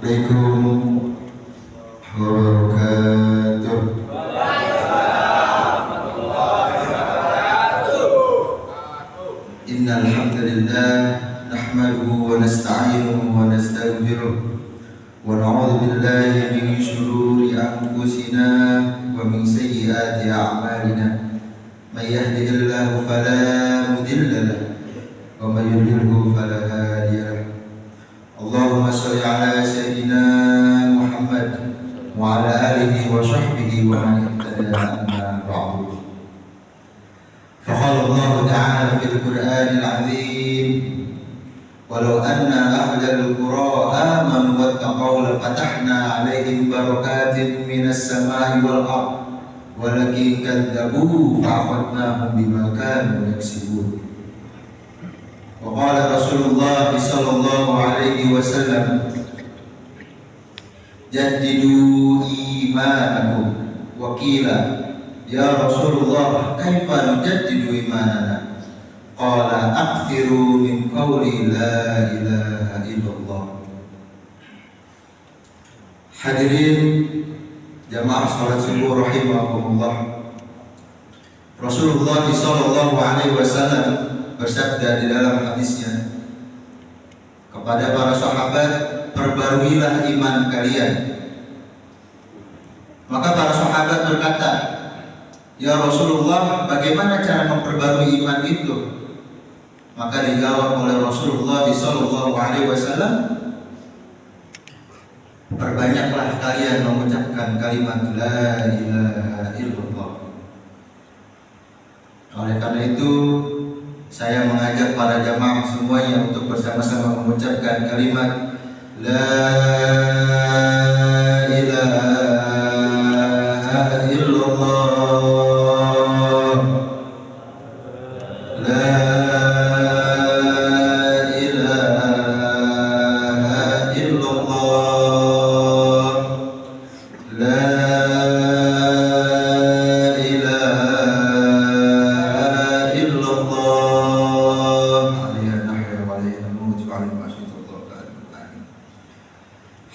Assalamualaikum wabarakatuh. Innal hamdalillah nahmaduhu wa nasta'inuhu wa nastaghfiruh wa na'udzu billahi min shururi anfusina wa min sayyiati a'malina. May yahdihillahu fala mudilla lahu wa may yudlilhu fala hadiya lahu. Allahumma shalli ala sayyidina Muhammad wa ala alihi wa sahbihi wa man ihtada amma ba'du. Faqala Allah ta'ala fil Qur'anil 'azim, walau anna ahlal qura amanu wattaqaw lafatahna 'alaihim barakatin minas sama'i wal ardh walakin kadzdzabu fa'akhadnahum bima kanu yaksibun. Wa qala Rasulullah sallallahu alaihi wasallam, jaddidu imanakum. Wa qila ya Rasulullah kaifa nujaddidu imanana? Qala akthiru min qawli la ilaha illallah. Hadirin jamaah salat subuh rahimakumullah. Rasulullah sallallahu alaihi wasallam bersabda di dalam hadisnya kepada para sahabat, perbaruilah iman kalian. Maka para sahabat berkata, ya Rasulullah, bagaimana cara memperbarui iman itu? Maka dijawab oleh Rasulullah sallallahu alaihi wasallam, perbanyaklah kalian mengucapkan kalimat la ilaha illallah. Oleh karena itu, saya mengajak para jamaah semuanya untuk bersama-sama mengucapkan kalimat la ilaha illallah. La ilaha illallah. La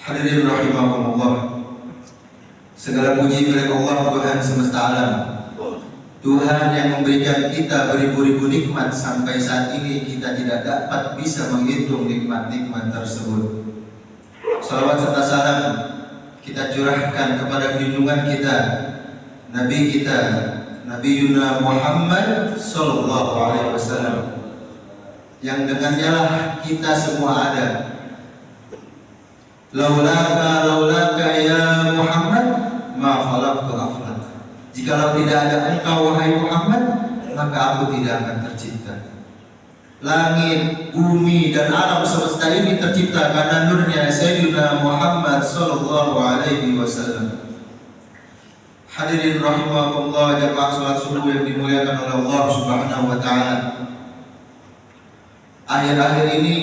Hadirin rahimakumullah. Segala puji milik Allah, Tuhan semesta alam, Tuhan yang memberikan kita beribu-ribu nikmat sampai saat ini kita tidak dapat bisa menghitung nikmat-nikmat tersebut. Salawat serta salam kita curahkan kepada junjungan kita, Nabi kita, Nabi Yuna Muhammad sallallahu alaihi wasallam, yang dengannya lah kita semua ada. Laulaka ya Muhammad ma khalaqtu aflak. Jikalau tidak ada engkau wahai Muhammad, maka aku tidak akan tercipta. Langit, bumi dan alam semesta ini tercipta karena nurnya Sayyidina Muhammad sallallahu alaihi wasallam. Hadirin rahimakumullah, jamaah salat subuh yang dimuliakan oleh Allah Subhanahu wa taala. Akhir-akhir ini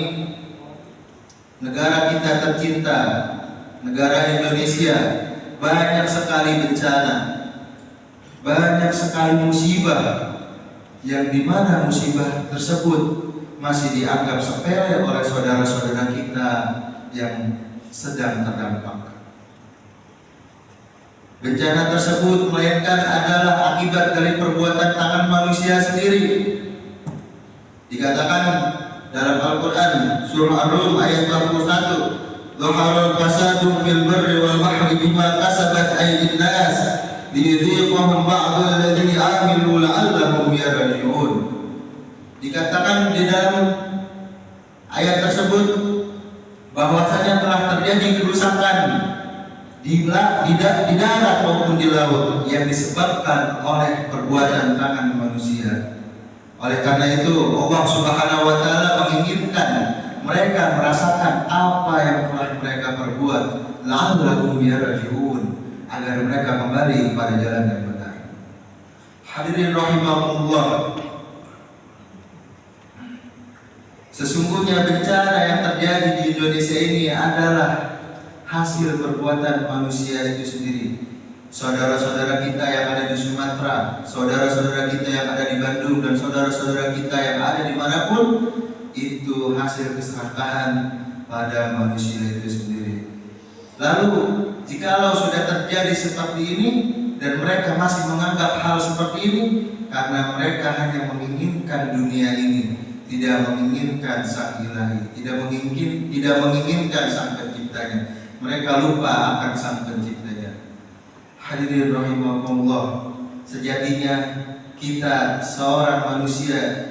negara kita tercinta, negara Indonesia, banyak sekali bencana, banyak sekali musibah, yang dimana musibah tersebut masih dianggap sepele oleh saudara-saudara kita yang sedang terdampak. Bencana tersebut melainkan adalah akibat dari perbuatan tangan manusia sendiri. Dikatakan dalam Al-Quran surah Ar-Rum ayat 41, "Dhaharal fasadu fil barri wal bahri bima kasabat aydin nas liyudhiqahum ba'dal ladzi 'amilu la'allahum yarji'un." Dikatakan di dalam ayat tersebut bahwasanya telah terjadi kerusakan di darat maupun di laut yang disebabkan oleh perbuatan tangan manusia. Oleh karena itu Allah Subhanahu wa taala menginginkan mereka merasakan apa yang telah mereka perbuat, la'allahum yarji'un, agar mereka kembali pada jalan yang benar. Hadirin rahimakumullah, sesungguhnya bencana yang terjadi di Indonesia ini adalah hasil perbuatan manusia itu sendiri. Saudara-saudara kita yang ada di Sumatera, saudara-saudara kita yang ada di Bandung, dan saudara-saudara kita yang ada dimanapun, itu hasil keserakahan pada manusia itu sendiri. Lalu jikalau sudah terjadi seperti ini dan mereka masih menganggap hal seperti ini, karena mereka hanya menginginkan dunia ini, tidak menginginkan sang ilahi, tidak menginginkan sang penciptanya. Mereka lupa akan sang penciptanya. Hadirin rahimakumullah, sejatinya kita seorang manusia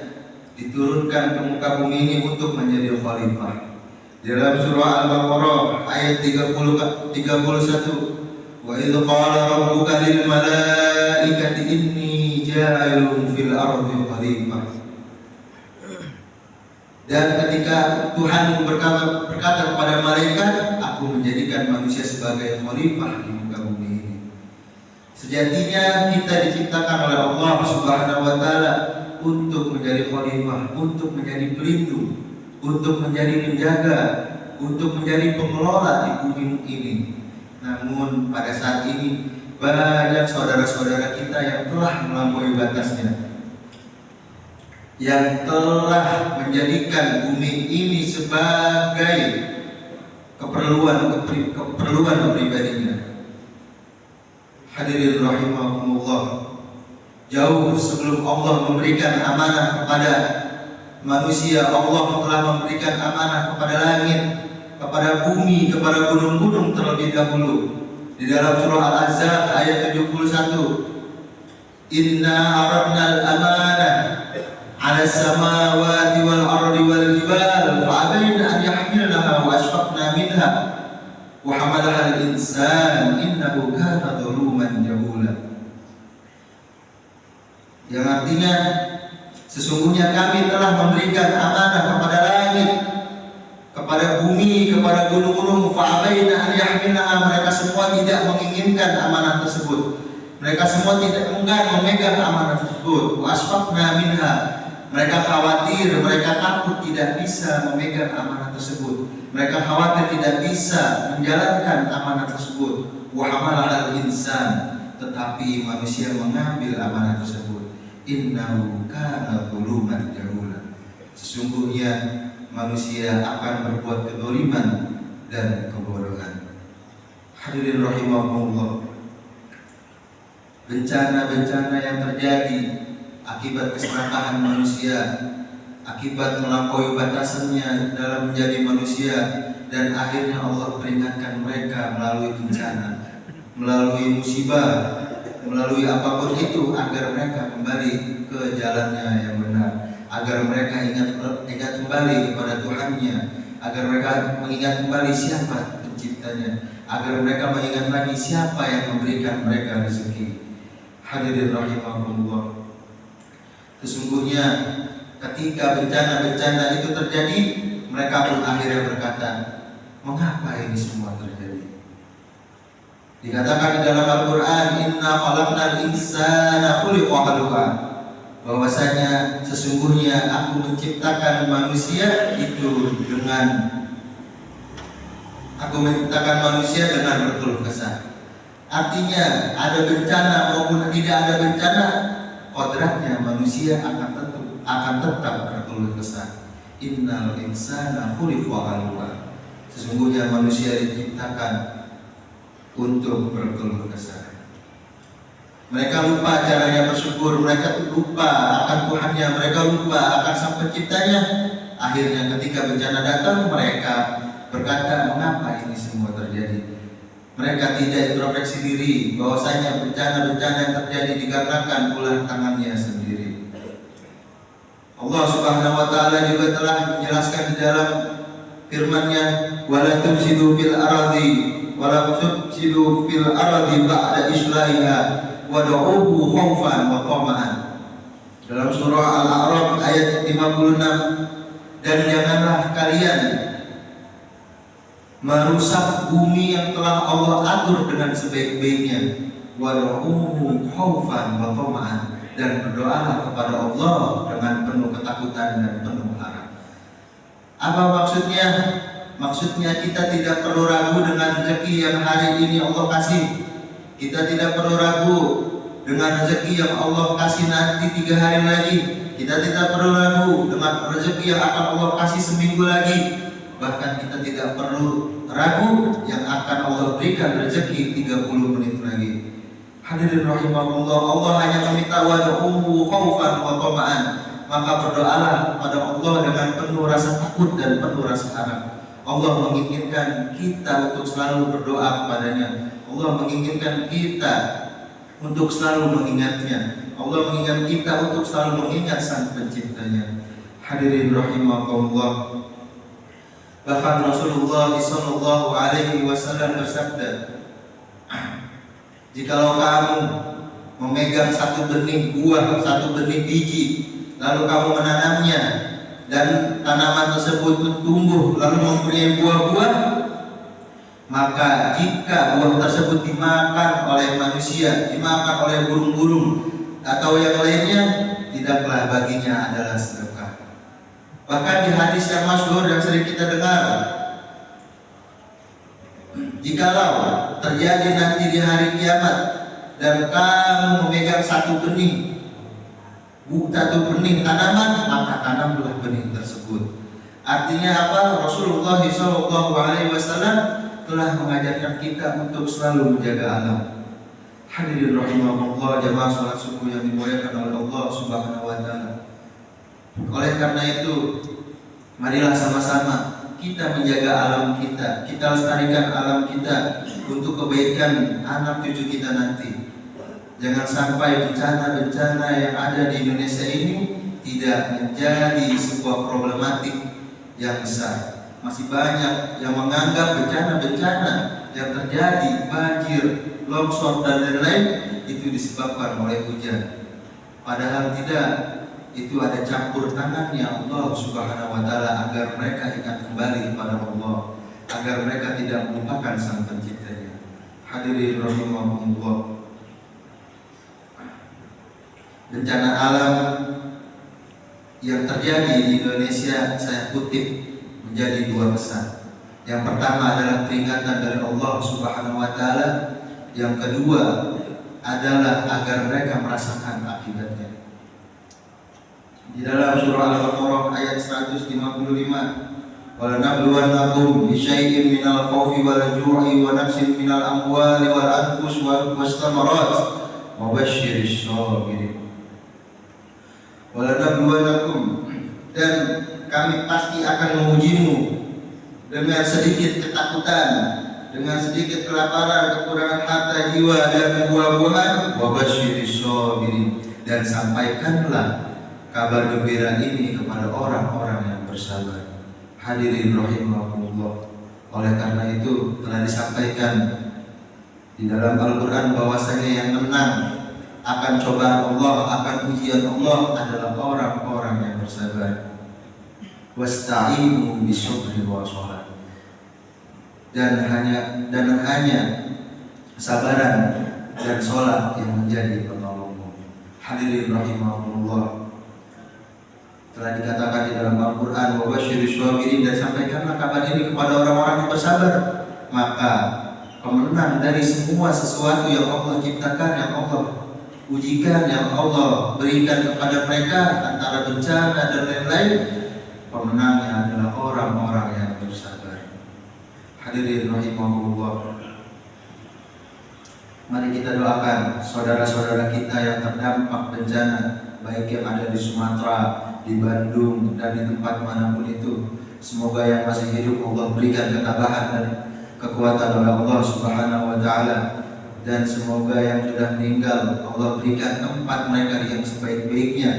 diturunkan ke muka bumi ini untuk menjadi khalifah. Dalam surah Al-Baqarah ayat 31, wa idz qala rabbuka lil malaikati inni ja'ilun fil ardi khalifah. Dan ketika Tuhan berkata kepada malaikat, aku menjadikan manusia sebagai khalifah di muka bumi ini. Sejatinya kita diciptakan oleh Allah Subhanahu wa taala untuk menjadi khalifah, untuk menjadi pelindung, untuk menjadi penjaga, untuk menjadi pengelola di bumi ini. Namun pada saat ini banyak saudara-saudara kita yang telah melampaui batasnya, yang telah menjadikan bumi ini sebagai keperluan pribadinya. Hadirin rahimakumullah, jauh sebelum Allah memberikan amanah kepada manusia, Allah telah memberikan amanah kepada langit, kepada bumi, kepada gunung-gunung terlebih dahulu. Di dalam surah Al-Ahzab ayat 71, Inna aradna al-amanah 'ala as-samawati wal ardi wal jibal fa'abaina an yahmilnaha wa ashfaqna minha wa hamalaha al-insan innahu kana zaluman jahula. Yang artinya, sesungguhnya kami telah memberikan amanah kepada langit, kepada bumi, kepada gunung-gunung, fa'abaina an yahmilnaha. Mereka semua tidak menginginkan amanah tersebut. Mereka semua tidak enggan memegang amanah tersebut. Wa asfaqna minha. Mereka khawatir, mereka takut tidak bisa memegang amanah tersebut. Mereka khawatir tidak bisa menjalankan amanah tersebut. Wa hamalaha al-insan. Tetapi manusia mengambil amanah tersebut. Innahu kana zaluman jahula. Sesungguhnya manusia akan berbuat kezaliman dan kebodohan. Hadirin rahimakumullah, bencana-bencana yang terjadi akibat keserakahan manusia, akibat melampaui batasannya dalam menjadi manusia, dan akhirnya Allah peringatkan mereka melalui bencana, melalui musibah, melalui apapun itu, agar mereka kembali ke jalannya yang benar, agar mereka ingat kembali kepada Tuhannya, agar mereka mengingat kembali siapa penciptanya, agar mereka mengingat lagi siapa yang memberikan mereka rezeki. Hadirin rahimahumullah, sesungguhnya ketika bencana-bencana itu terjadi, mereka pun akhirnya berkata, mengapa ini semua terjadi? Dikatakan di dalam Al-Quran, Inna khalaqnal insana khuliqa halu'a, bahwasanya sesungguhnya aku menciptakan manusia dengan berkeluh kesah. Artinya ada bencana maupun tidak ada bencana, kodratnya manusia akan tetap berkeluh kesah. Innal insana khuliqa halu'a, sesungguhnya manusia diciptakan untuk berkeluh kesah. Mereka lupa caranya bersyukur, mereka lupa akan Tuhannya, mereka lupa akan sang penciptanya. Akhirnya ketika bencana datang, mereka berkata, mengapa ini semua terjadi? Mereka tidak introspeksi diri bahwasanya bencana-bencana yang terjadi dikarenakan ulah tangannya sendiri. Allah Subhanahu wa taala juga telah menjelaskan di dalam firman-Nya, wala tufsidu fil ardi ba'da islahiha wad'uhu khaufan wa tama'an. Dalam surah Al-A'raf ayat 56, dan janganlah kalian merusak bumi yang telah Allah atur dengan sebaik-baiknya, wad'uhu khaufan wa tama'an, dan berdoalah kepada Allah dengan penuh ketakutan dan penuh harap. Apa maksudnya? Maksudnya kita tidak perlu ragu dengan rezeki yang hari ini Allah kasih. Kita tidak perlu ragu dengan rezeki yang Allah kasih nanti 3 hari lagi. Kita tidak perlu ragu dengan rezeki yang akan Allah kasih seminggu lagi. Bahkan kita tidak perlu ragu yang akan Allah berikan rezeki 30 menit lagi. Hadirin rahimahullah, Allah hanya meminta wad'uhu khaufan wa tama'an. Maka berdoalah pada Allah dengan penuh rasa takut dan penuh rasa harap. Allah menginginkan kita untuk selalu berdoa kepadanya. Allah menginginkan kita untuk selalu mengingatnya. Allah menginginkan kita untuk selalu mengingat Sang Penciptanya. Hadirin rahimahullah, bahkan Rasulullah sallallahu alaihi wasallam bersabda, jikalau kamu memegang satu benih buah, satu benih biji, lalu kamu menanamnya dan tanaman tersebut tumbuh lalu mempunyai buah-buah, maka jika buah tersebut dimakan oleh manusia, dimakan oleh burung-burung atau yang lainnya, tidaklah baginya adalah sedekah. Bahkan di hadis yang masyhur yang sering kita dengar, jikalau terjadi nanti di hari kiamat dan kamu memegang satu benih tanaman, maka tanamlah benih tersebut. Artinya apa? Rasulullah SAW telah mengajarkan kita untuk selalu menjaga alam. Hadirin rahimahullah, jamaah salat subuh yang dimuliakan oleh Allah Subhanahu wa taala. Oleh karena itu, marilah sama-sama kita menjaga alam kita, kita lestarikan alam kita untuk kebaikan anak cucu kita nanti. Jangan sampai bencana-bencana yang ada di Indonesia ini tidak menjadi sebuah problematik yang besar. Masih banyak yang menganggap bencana-bencana yang terjadi, banjir, longsor dan lain-lain itu disebabkan oleh hujan. Padahal tidak. Itu ada campur tangannya Allah Subhanahu wa taala agar mereka ingat kembali kepada Allah, agar mereka tidak melupakan Sang Penciptanya. Hadirin rahimahumullah, bencana alam yang terjadi di Indonesia saya kutip menjadi dua pesan. Yang pertama adalah peringatan dari Allah Subhanahu wa taala, yang kedua adalah agar mereka merasakan akibatnya. Di dalam surah Al-Baqarah ayat 155, "Wala nabluwannakum bi syai'in minal khawfi wal ju'i wa naqsin minal amwali wal anfus was thamarat wa basyirish shabirin." Wala nabluwannakum, dan kami pasti akan mengujimu dengan sedikit ketakutan, dengan sedikit kelaparan, kekurangan harta, jiwa dan buah-buahan. Wa basyirish shabirin, dan sampaikanlah kabar gembira ini kepada orang-orang yang bersabar. Hadirin rahimahumullah, oleh karena itu telah disampaikan di dalam Al-Quran bahwasanya yang menang akan cobaan Allah, akan ujian Allah adalah orang-orang yang bersabar. Wasta'inu bisabri wa shalah, dan hanya kesabaran dan sholat yang menjadi penolongmu. Hadirin rahimahumullah, telah dikatakan di dalam Al-Quran, wa basyirish shabirin, dan sampaikanlah kabar ini kepada orang-orang yang bersabar. Maka pemenang dari semua sesuatu yang Allah ciptakan, yang Allah ujikan, yang Allah berikan kepada mereka, antara bencana dan lain-lain, pemenangnya adalah orang-orang yang bersabar. Hadirin rahimahullah, mari kita doakan saudara-saudara kita yang terdampak bencana, baik yang ada di Sumatera, di Bandung, dan di tempat manapun itu. Semoga yang masih hidup Allah berikan ketabahan dan kekuatan oleh Allah Subhanahu wa taala, dan semoga yang sudah meninggal Allah berikan tempat mereka yang sebaik-baiknya,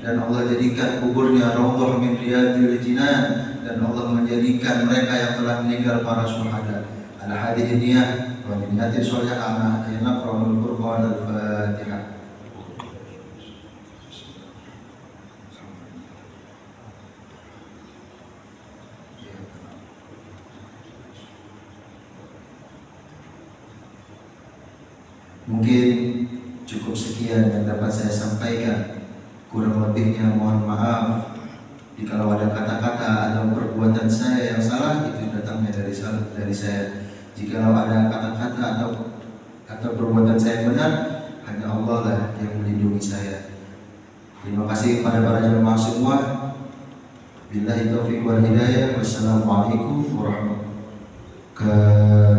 dan Allah jadikan kuburnya raudhah min riyadil jinan, dan Allah menjadikan mereka yang telah meninggal para syuhada. Al-hadidiyah wa niyatin sholihah yanaqra'ul Qur'an al-Fatihah. Mungkin cukup sekian yang dapat saya sampaikan. Kurang lebihnya mohon maaf. Jikalau ada kata-kata atau perbuatan saya yang salah, itu datangnya dari saya. Jikalau ada kata-kata atau perbuatan saya benar, hanya Allah lah yang melindungi saya. Terima kasih kepada para jemaah semua. Billahi taufiq wal hidayah. Wassalamualaikum warahmatullahi wabarakatuh.